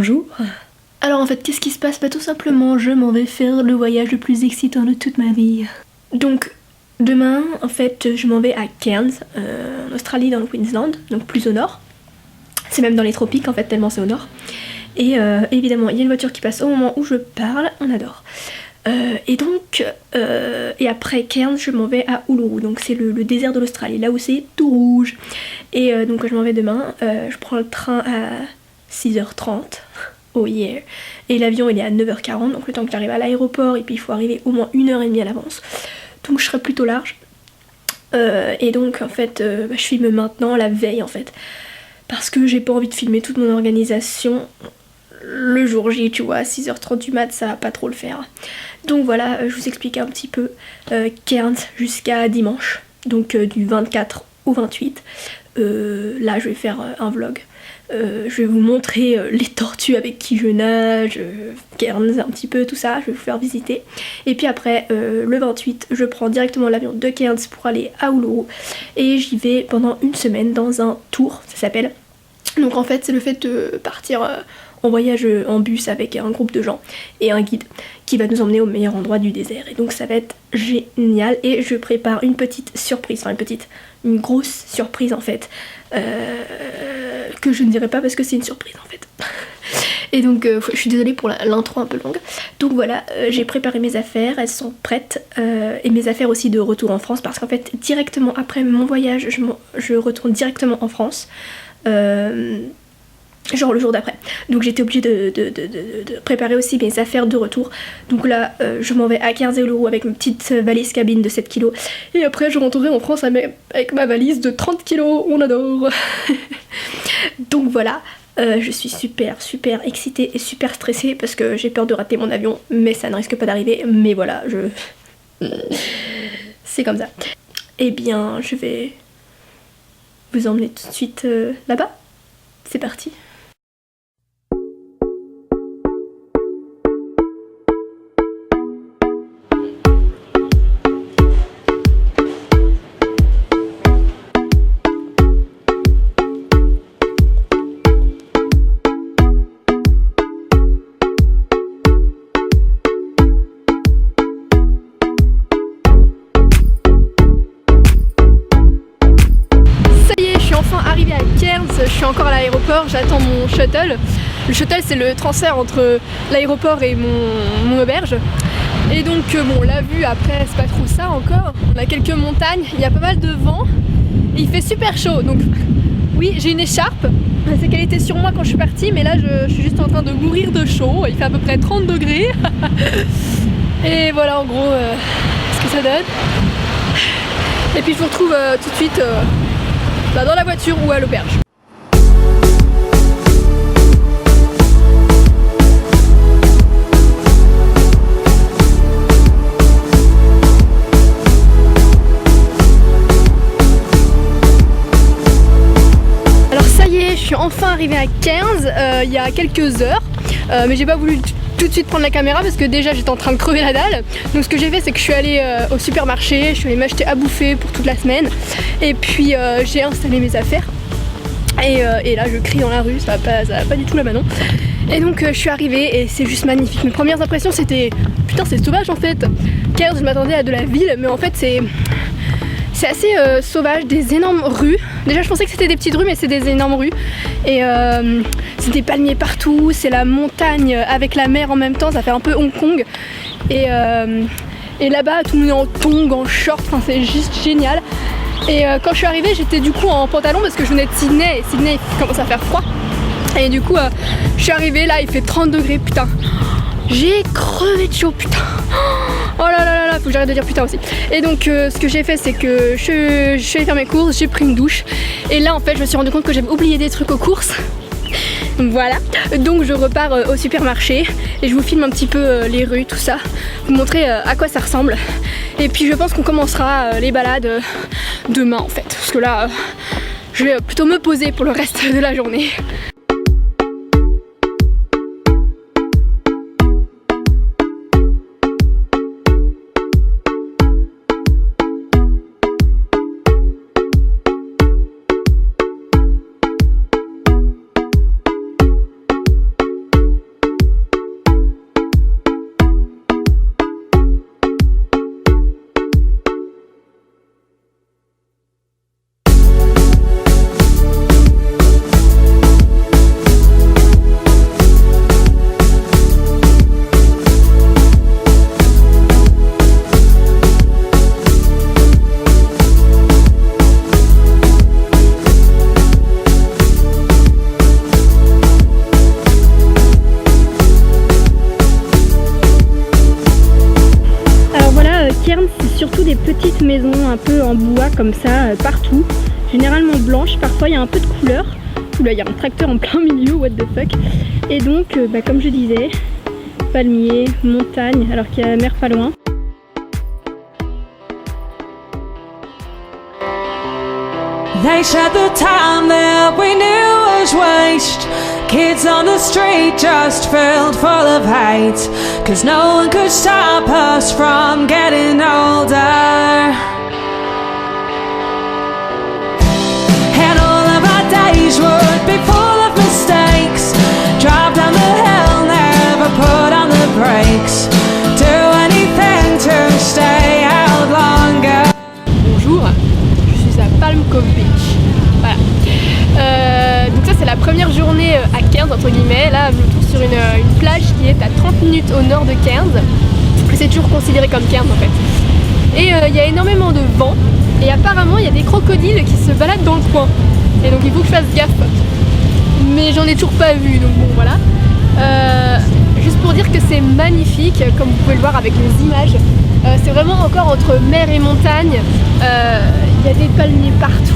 Bonjour. Alors en fait, qu'est-ce qui se passe? Bah tout simplement, je m'en vais faire le voyage le plus excitant de toute ma vie. Donc demain, en fait, je m'en vais à Cairns, en Australie, dans le Queensland, donc plus au nord. C'est même dans les tropiques en fait, tellement c'est au nord. Et évidemment, il y a une voiture qui passe au moment où je parle, on adore. Et après Cairns, je m'en vais à Uluru, donc c'est le désert de l'Australie, là où c'est tout rouge. Et donc je m'en vais demain, je prends le train à 6h30, oh yeah. Et l'avion il est à 9h40, donc le temps que j'arrive à l'aéroport, et puis il faut arriver au moins 1h30 à l'avance. Donc je serai plutôt large. Et donc en fait, je filme maintenant, la veille en fait. Parce que j'ai pas envie de filmer toute mon organisation le jour J, tu vois, à 6h30 du mat, ça va pas trop le faire. Donc voilà, je vous explique un petit peu Cairns jusqu'à dimanche, donc du 24 au 28. Là, je vais faire un vlog. Je vais vous montrer les tortues avec qui je nage, Cairns, un petit peu tout ça, je vais vous faire visiter. Et puis après, le 28, je prends directement l'avion de Cairns pour aller à Uluru. Et j'y vais pendant une semaine dans un tour, ça s'appelle. Donc en fait, c'est le fait de partir en voyage en bus avec un groupe de gens et un guide qui va nous emmener au meilleur endroit du désert. Et donc ça va être génial. Et je prépare une petite surprise, enfin une grosse surprise en fait, que je ne dirai pas parce que c'est une surprise en fait. Et donc je suis désolée pour l'intro un peu longue. Donc voilà, j'ai préparé mes affaires, elles sont prêtes, et mes affaires aussi de retour en France, parce qu'en fait directement après mon voyage, je retourne directement en France. Genre le jour d'après. Donc j'étais obligée de préparer aussi mes affaires de retour. Donc là, je m'en vais à Cairns et Uluru avec une petite valise cabine de 7 kg. Et après, je rentrerai en France avec ma valise de 30 kg. On adore. Donc voilà, je suis super excitée et super stressée parce que j'ai peur de rater mon avion. Mais ça ne risque pas d'arriver. Mais voilà, c'est comme ça. Eh bien, je vais vous emmener tout de suite là-bas. C'est parti. Arrivée à Cairns, je suis encore à l'aéroport, j'attends mon shuttle. Le shuttle c'est le transfert entre l'aéroport et mon auberge. Et donc bon, la vue après c'est pas trop ça encore, on a quelques montagnes, il y a pas mal de vent et il fait super chaud. Donc oui, j'ai une écharpe, c'est qu'elle était sur moi quand je suis partie, mais là je suis juste en train de mourir de chaud, il fait à peu près 30 degrés. Et voilà en gros ce que ça donne. Et puis je vous retrouve tout de suite dans la voiture ou à l'auberge. Alors ça y est, je suis enfin arrivée à Cairns il y a quelques heures, mais j'ai pas voulu tout de suite prendre la caméra parce que déjà j'étais en train de crever la dalle. Donc ce que j'ai fait, c'est que je suis allée au supermarché, je suis allée m'acheter à bouffer pour toute la semaine et puis j'ai installé mes affaires et là je crie dans la rue, ça va pas du tout là maintenant. Et donc je suis arrivée et c'est juste magnifique. Mes premières impressions c'était putain c'est sauvage en fait. Cairns, je m'attendais à de la ville, mais en fait c'est assez sauvage, des énormes rues. Déjà je pensais que c'était des petites rues, mais c'est des énormes rues. Et c'est des palmiers partout, c'est la montagne avec la mer en même temps, ça fait un peu Hong Kong. Et là-bas tout le monde est en tongs, en short, enfin c'est juste génial. Et quand je suis arrivée, j'étais du coup en pantalon parce que je venais de Sydney, et Sydney il commence à faire froid. Et du coup je suis arrivée là, il fait 30 degrés, putain. J'ai crevé de chaud, putain. Oh là là là là, faut que j'arrête de dire putain aussi. Et donc ce que j'ai fait, c'est que je suis allée faire mes courses, j'ai pris une douche. Et là en fait je me suis rendu compte que j'avais oublié des trucs aux courses. Voilà, donc je repars au supermarché et je vous filme un petit peu les rues, tout ça, vous montrer à quoi ça ressemble. Et puis je pense qu'on commencera les balades demain en fait, parce que là je vais plutôt me poser pour le reste de la journée. un peu en bois comme ça, partout. Généralement blanche, parfois il y a un peu de couleur. Oula, il y a un tracteur en plein milieu, what the fuck. Et donc, comme je disais, palmiers, montagne, alors qu'il y a la mer pas loin. They said the time that we knew was waste. Kids on the street just filled full of hate. 'Cause no one could stop us from getting older. And all of our days would be full of mistakes. Drive down the hill, never put on the brakes. Do anything to stay out longer. Bonjour, je suis à Palm Cove Beach. Voilà. Donc ça c'est la première journée à Cairns entre guillemets. Là je me trouve sur une plage qui est à 30 minutes au nord de Cairns. C'est toujours considéré comme Cairns en fait. Et il y a énormément de vent. Et apparemment il y a des crocodiles qui se baladent dans le coin. Et donc il faut que je fasse gaffe. Mais j'en ai toujours pas vu, donc bon voilà. Juste pour dire que c'est magnifique, comme vous pouvez le voir avec les images. C'est vraiment encore entre mer et montagne. Il y a des palmiers partout.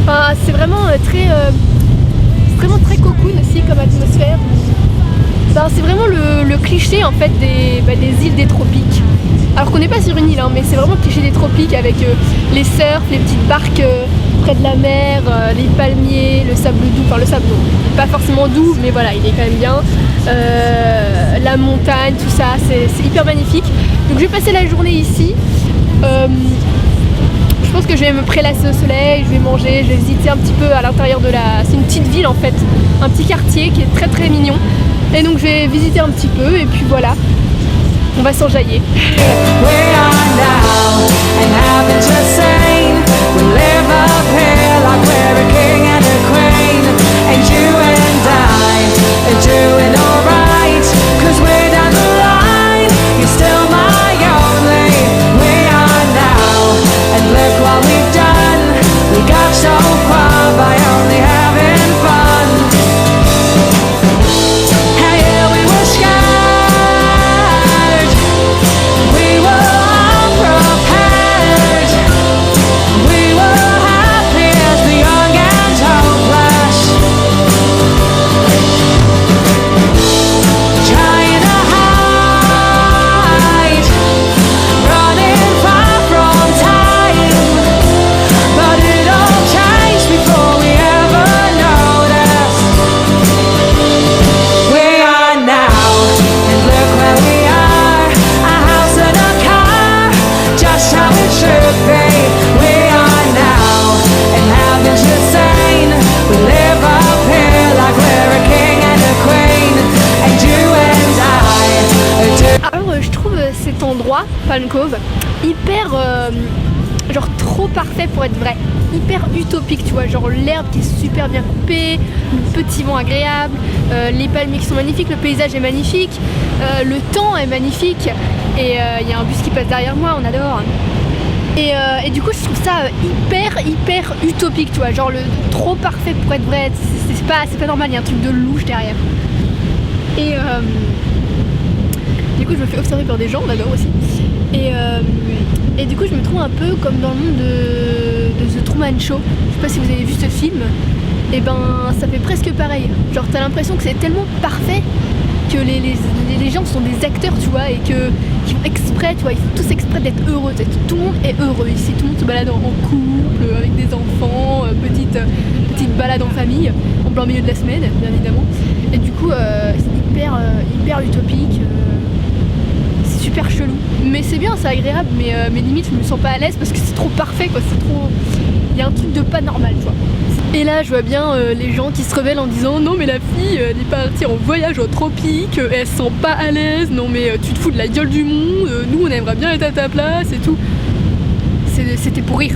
Enfin, c'est vraiment très cocoon aussi comme atmosphère. Enfin, c'est vraiment le cliché en fait des îles des tropiques. Alors qu'on n'est pas sur une île, hein, mais c'est vraiment le cliché des tropiques avec les surfs, les petites barques près de la mer, les palmiers, le sable doux, enfin le sable non, pas forcément doux, mais voilà, il est quand même bien. La montagne, tout ça, c'est hyper magnifique. Donc je vais passer la journée ici. Je pense que je vais me prélasser au soleil, je vais manger, je vais visiter un petit peu à l'intérieur de la... C'est une petite ville en fait, un petit quartier qui est très très mignon. Et donc je vais visiter un petit peu et puis voilà, on va s'enjailler. Palm Cove, hyper genre trop parfait pour être vrai, hyper utopique, tu vois, genre l'herbe qui est super bien coupée, le petit vent agréable, les palmiers qui sont magnifiques, le paysage est magnifique, le temps est magnifique et il y a un bus qui passe derrière moi, on adore. Et du coup je trouve ça hyper utopique, tu vois, genre le trop parfait pour être vrai, c'est pas normal, il y a un truc de louche derrière. Et du coup je me fais observer par des gens, on adore aussi. Et du coup je me trouve un peu comme dans le monde de The Truman Show. Je sais pas si vous avez vu ce film. Et ben ça fait presque pareil. Genre t'as l'impression que c'est tellement parfait que les gens sont des acteurs, tu vois, et qu'ils font exprès, tu vois, ils font tous exprès d'être heureux. Tout le monde est heureux ici, tout le monde se balade en couple, avec des enfants, petite balade en famille, en plein milieu de la semaine, bien évidemment. Et du coup c'est hyper utopique. Super chelou, mais c'est bien, c'est agréable, mais limite je me sens pas à l'aise parce que c'est trop parfait quoi, c'est trop... Il y a un truc de pas normal, tu vois. Et là je vois bien les gens qui se rebellent en disant non mais la fille elle est partie en voyage au tropique, elle se sent pas à l'aise, non mais tu te fous de la gueule du monde, nous on aimerait bien être à ta place et tout. C'était pour rire,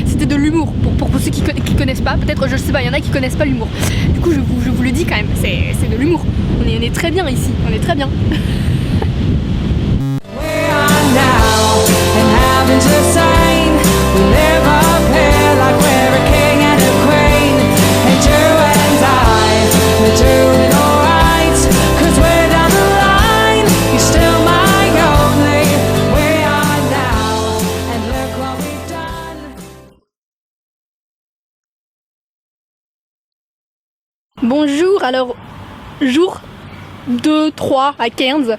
c'était de l'humour, pour ceux qui connaissent pas, peut-être je sais pas, il y en a qui connaissent pas l'humour. Du coup je vous le dis quand même, c'est de l'humour, on est très bien ici, on est très bien. Bonjour, alors jour 2, 3 à 15.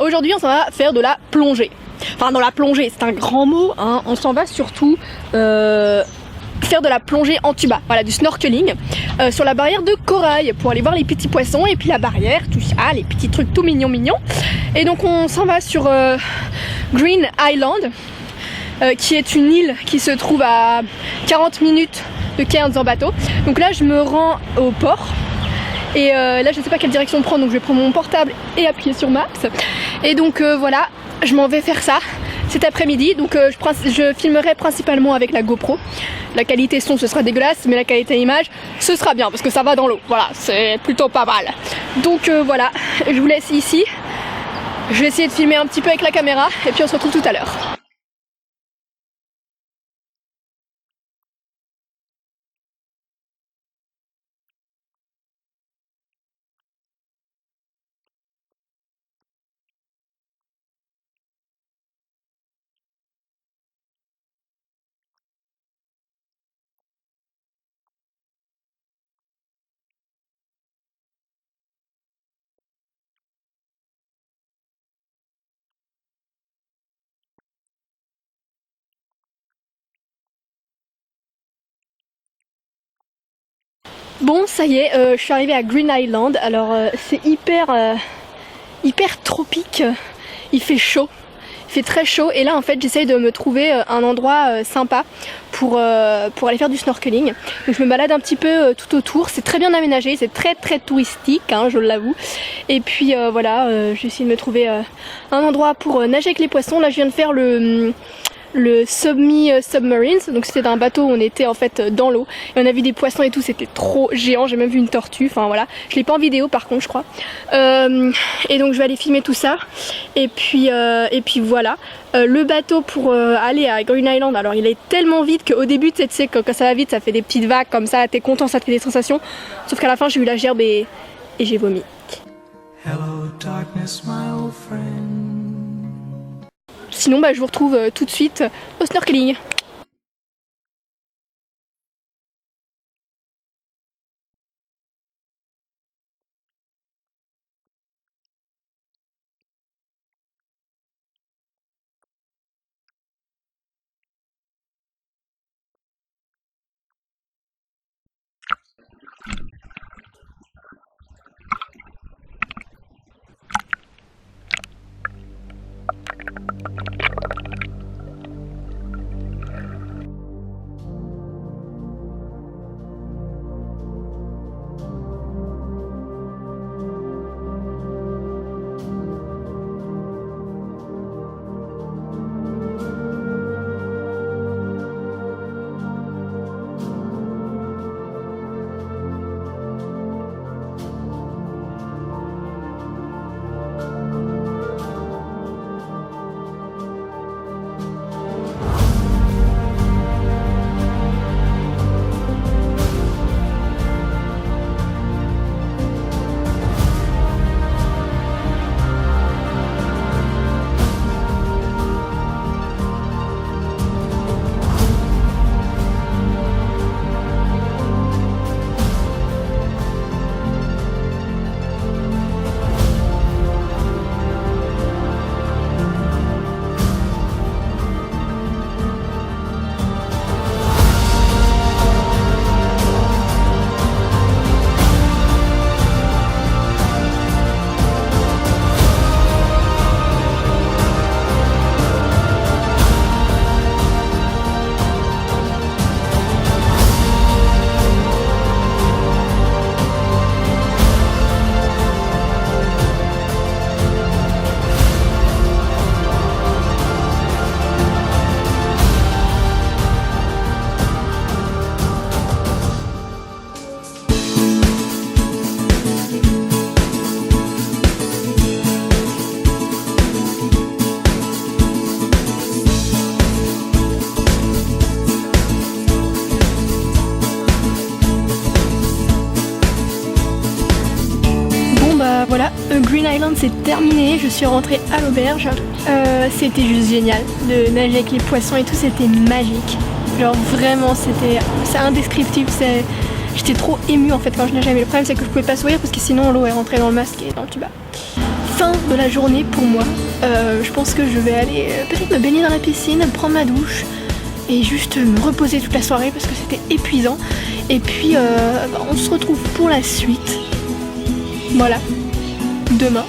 Aujourd'hui on s'en va faire de la plongée. Enfin dans la plongée, c'est un grand mot, hein. On s'en va surtout faire de la plongée en tuba, voilà, du snorkeling sur la barrière de corail pour aller voir les petits poissons et puis la barrière, tout ça, les petits trucs tout mignons. Et donc on s'en va sur Green Island, qui est une île qui se trouve à 40 minutes de Cairns en bateau. Donc là je me rends au port et là je ne sais pas quelle direction prendre, donc je vais prendre mon portable et appuyer sur Maps. Et donc voilà, je m'en vais faire ça cet après-midi. Donc je filmerai principalement avec la GoPro. La qualité son ce sera dégueulasse, mais la qualité image ce sera bien parce que ça va dans l'eau. Voilà, c'est plutôt pas mal. Donc voilà, je vous laisse ici. Je vais essayer de filmer un petit peu avec la caméra et puis on se retrouve tout à l'heure. Bon, ça y est, je suis arrivée à Green Island. Alors c'est hyper tropique, il fait chaud, il fait très chaud. Et là en fait j'essaye de me trouver un endroit sympa pour aller faire du snorkeling. Donc je me balade un petit peu tout autour, c'est très bien aménagé, c'est très touristique, hein, je l'avoue. Et puis voilà, j'essaie de me trouver un endroit pour nager avec les poissons. Là je viens de faire le Submarines, donc c'était un bateau où on était en fait dans l'eau et on a vu des poissons et tout, c'était trop géant, j'ai même vu une tortue, enfin voilà, je l'ai pas en vidéo par contre je crois, et donc je vais aller filmer tout ça et puis voilà. Le bateau pour aller à Green Island, alors il est tellement vite qu'au début tu sais quand ça va vite ça fait des petites vagues comme ça, t'es content, ça te fait des sensations, sauf qu'à la fin j'ai eu la gerbe et j'ai vomi. Hello, darkness, my old friend. Sinon je vous retrouve tout de suite au snorkeling. Voilà, Green Island c'est terminé, je suis rentrée à l'auberge. C'était juste génial de nager avec les poissons et tout, c'était magique. Genre vraiment c'est indescriptible, J'étais trop émue en fait quand je nageais, mais le problème c'est que je pouvais pas sourire parce que sinon l'eau elle rentrait dans le masque et dans le tuba. Fin de la journée pour moi. Je pense que je vais aller peut-être me baigner dans la piscine, prendre ma douche et juste me reposer toute la soirée parce que c'était épuisant. Et puis on se retrouve pour la suite. Voilà. Demain.